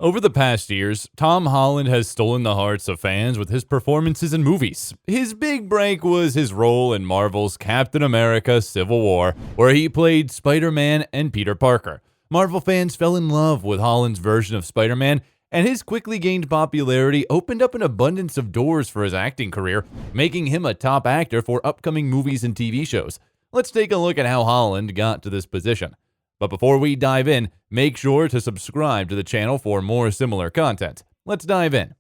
Over the past years, Tom Holland has stolen the hearts of fans with his performances in movies. His big break was his role in Marvel's Captain America Civil War, where he played Spider-Man and Peter Parker. Marvel fans fell in love with Holland's version of Spider-Man, and his quickly gained popularity opened up an abundance of doors for his acting career, making him a top actor for upcoming movies and TV shows. Let's take a look at how Holland got to this position. But before we dive in, make sure to subscribe to the channel for more similar content. Let's dive in.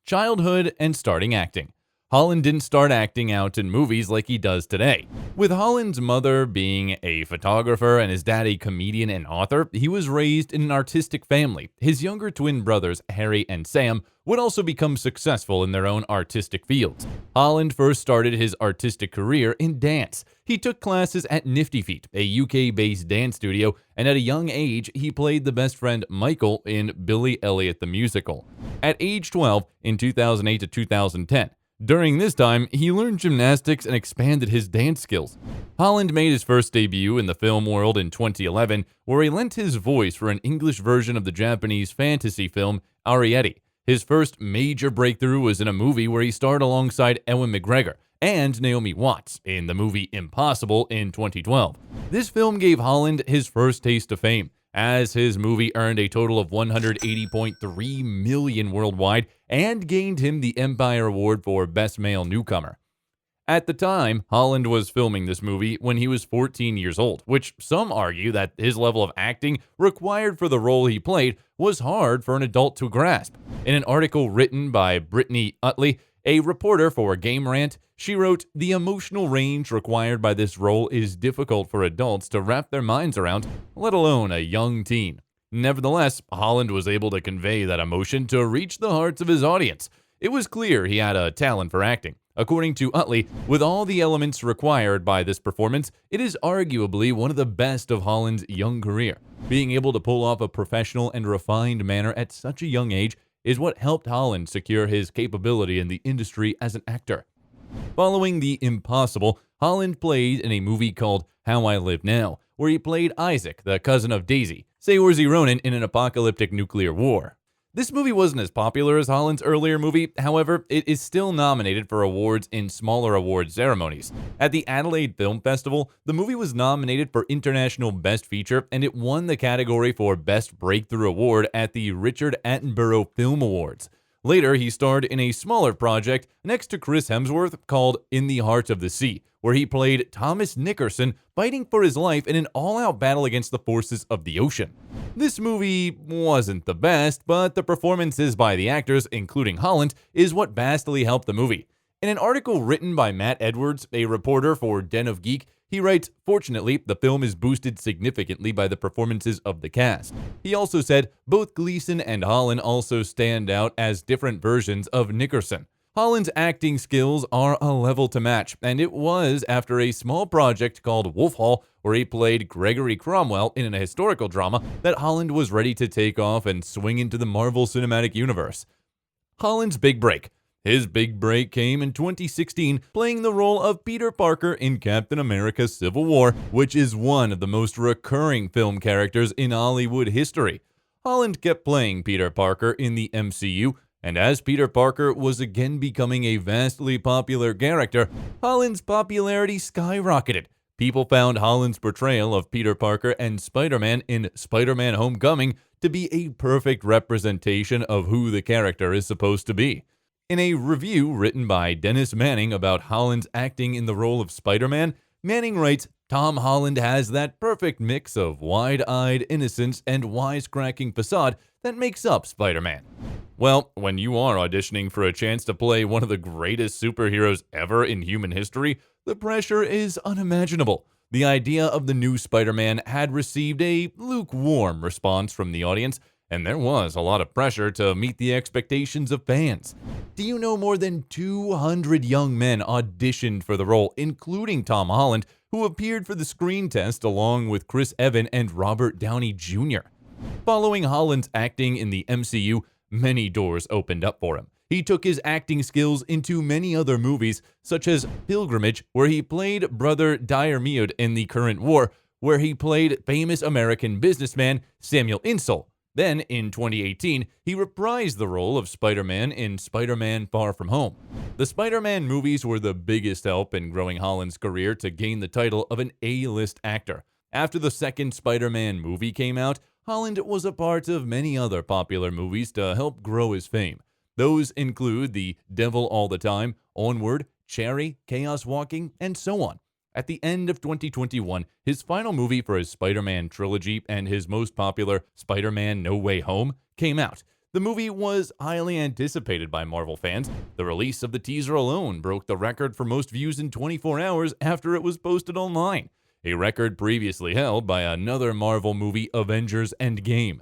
Childhood and starting acting. Holland didn't start acting out in movies like he does today. With Holland's mother being a photographer and his dad a comedian and author, he was raised in an artistic family. His younger twin brothers, Harry and Sam, would also become successful in their own artistic fields. Holland first started his artistic career in dance. He took classes at Nifty Feet, a UK-based dance studio, and at a young age, he played the best friend Michael in Billy Elliot the Musical. At age 12, in 2008 to 2010, during this time, he learned gymnastics and expanded his dance skills. Holland made his first debut in the film world in 2011, where he lent his voice for an English version of the Japanese fantasy film Ariete. His first major breakthrough was in a movie where he starred alongside Ewan McGregor and Naomi Watts in the movie Impossible in 2012. This film gave Holland his first taste of fame, as his movie earned a total of $180.3 million worldwide and gained him the Empire Award for Best Male Newcomer. At the time, Holland was filming this movie when he was 14 years old, which some argue that his level of acting required for the role he played was hard for an adult to grasp. In an article written by Brittany Utley, a reporter for Game Rant, she wrote, "The emotional range required by this role is difficult for adults to wrap their minds around, let alone a young teen." Nevertheless, Holland was able to convey that emotion to reach the hearts of his audience. It was clear he had a talent for acting. According to Utley, with all the elements required by this performance, it is arguably one of the best of Holland's young career. Being able to pull off a professional and refined manner at such a young age is what helped Holland secure his capability in the industry as an actor. Following The Impossible, Holland played in a movie called How I Live Now, where he played Isaac, the cousin of Daisy, Saoirse Ronan in an apocalyptic nuclear war. This movie wasn't as popular as Holland's earlier movie, however, it is still nominated for awards in smaller award ceremonies. At the Adelaide Film Festival, the movie was nominated for International Best Feature, and it won the category for Best Breakthrough Award at the Richard Attenborough Film Awards. Later, he starred in a smaller project next to Chris Hemsworth called In the Heart of the Sea, where he played Thomas Nickerson fighting for his life in an all-out battle against the forces of the ocean. This movie wasn't the best, but the performances by the actors, including Holland, is what vastly helped the movie. In an article written by Matt Edwards, a reporter for Den of Geek, he writes, "Fortunately, the film is boosted significantly by the performances of the cast." He also said, "Both Gleeson and Holland also stand out as different versions of Nickerson." Holland's acting skills are a level to match, and it was after a small project called Wolf Hall, where he played Gregory Cromwell in a historical drama, that Holland was ready to take off and swing into the Marvel Cinematic Universe. Holland's big break. His big break came in 2016, playing the role of Peter Parker in Captain America Civil War, which is one of the most recurring film characters in Hollywood history. Holland kept playing Peter Parker in the MCU, and as Peter Parker was again becoming a vastly popular character, Holland's popularity skyrocketed. People found Holland's portrayal of Peter Parker and Spider-Man in Spider-Man Homecoming to be a perfect representation of who the character is supposed to be. In a review written by Dennis Manning about Holland's acting in the role of Spider-Man, Manning writes, "Tom Holland has that perfect mix of wide-eyed innocence and wisecracking facade that makes up Spider-Man." Well, when you are auditioning for a chance to play one of the greatest superheroes ever in human history, the pressure is unimaginable. The idea of the new Spider-Man had received a lukewarm response from the audience, and there was a lot of pressure to meet the expectations of fans. Do you know more than 200 young men auditioned for the role, including Tom Holland, who appeared for the screen test along with Chris Evans and Robert Downey Jr. Following Holland's acting in the MCU, many doors opened up for him. He took his acting skills into many other movies, such as Pilgrimage, where he played Brother Diarmuid in the current war, where he played famous American businessman Samuel Insull. Then, in 2018, he reprised the role of Spider-Man in Spider-Man Far From Home. The Spider-Man movies were the biggest help in growing Holland's career to gain the title of an A-list actor. After the second Spider-Man movie came out, Holland was a part of many other popular movies to help grow his fame. Those include The Devil All the Time, Onward, Cherry, Chaos Walking, and so on. At the end of 2021, his final movie for his Spider-Man trilogy and his most popular Spider-Man No Way Home came out. The movie was highly anticipated by Marvel fans. The release of the teaser alone broke the record for most views in 24 hours after it was posted online, a record previously held by another Marvel movie, Avengers Endgame.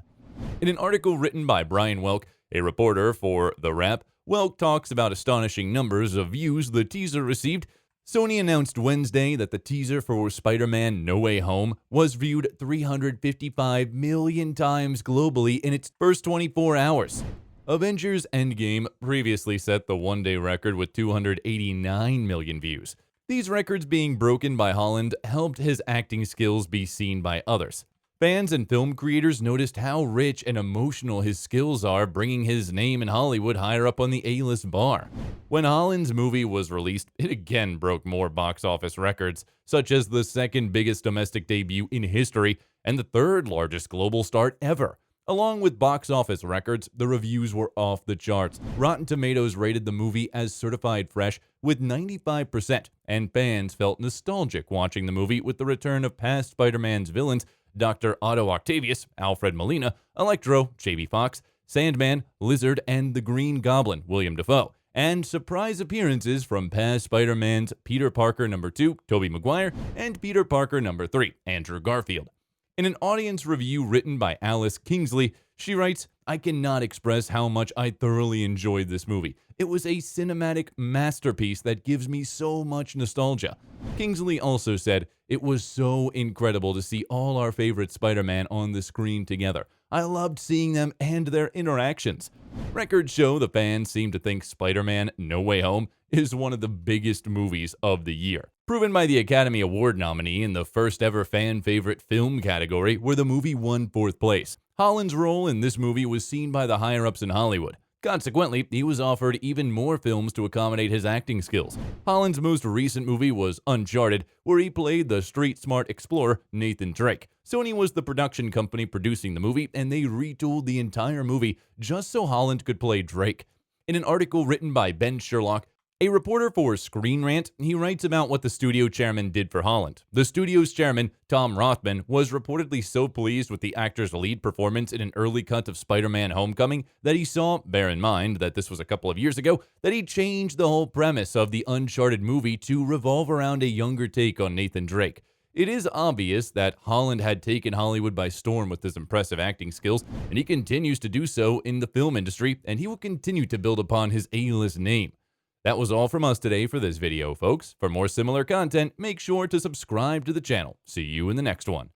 In an article written by Brian Welk, a reporter for The Wrap, Welk talks about astonishing numbers of views the teaser received. Sony announced Wednesday that the teaser for Spider-Man No Way Home was viewed 355 million times globally in its first 24 hours. Avengers Endgame previously set the one-day record with 289 million views. These records being broken by Holland helped his acting skills be seen by others. Fans and film creators noticed how rich and emotional his skills are, bringing his name in Hollywood higher up on the A-list bar. When Holland's movie was released, it again broke more box office records, such as the second biggest domestic debut in history and the third largest global start ever. Along with box office records, the reviews were off the charts. Rotten Tomatoes rated the movie as certified fresh with 95%, and fans felt nostalgic watching the movie with the return of past Spider-Man's villains, Dr. Otto Octavius, Alfred Molina, Electro, Jamie Foxx, Sandman, Lizard, and the Green Goblin, William Dafoe, and surprise appearances from past Spider-Mans Peter Parker No. 2, Tobey Maguire, and Peter Parker No. 3, Andrew Garfield. In an audience review written by Alice Kingsley, she writes, "I cannot express how much I thoroughly enjoyed this movie. It was a cinematic masterpiece that gives me so much nostalgia." Kingsley also said, "It was so incredible to see all our favorite Spider-Man on the screen together. I loved seeing them and their interactions." Records show the fans seem to think Spider-Man No Way Home is one of the biggest movies of the year. Proven by the Academy Award nominee in the first ever fan favorite film category, where the movie won 4th place. Holland's role in this movie was seen by the higher-ups in Hollywood. Consequently, he was offered even more films to accommodate his acting skills. Holland's most recent movie was Uncharted, where he played the street-smart explorer Nathan Drake. Sony was the production company producing the movie, and they retooled the entire movie just so Holland could play Drake. In an article written by Ben Sherlock, a reporter for Screen Rant, he writes about what the studio chairman did for Holland. The studio's chairman, Tom Rothman, was reportedly so pleased with the actor's lead performance in an early cut of Spider-Man Homecoming that he saw, bear in mind that this was a couple of years ago, that he changed the whole premise of the Uncharted movie to revolve around a younger take on Nathan Drake. It is obvious that Holland had taken Hollywood by storm with his impressive acting skills, and he continues to do so in the film industry, and he will continue to build upon his A-list name. That was all from us today for this video, folks. For more similar content, make sure to subscribe to the channel. See you in the next one.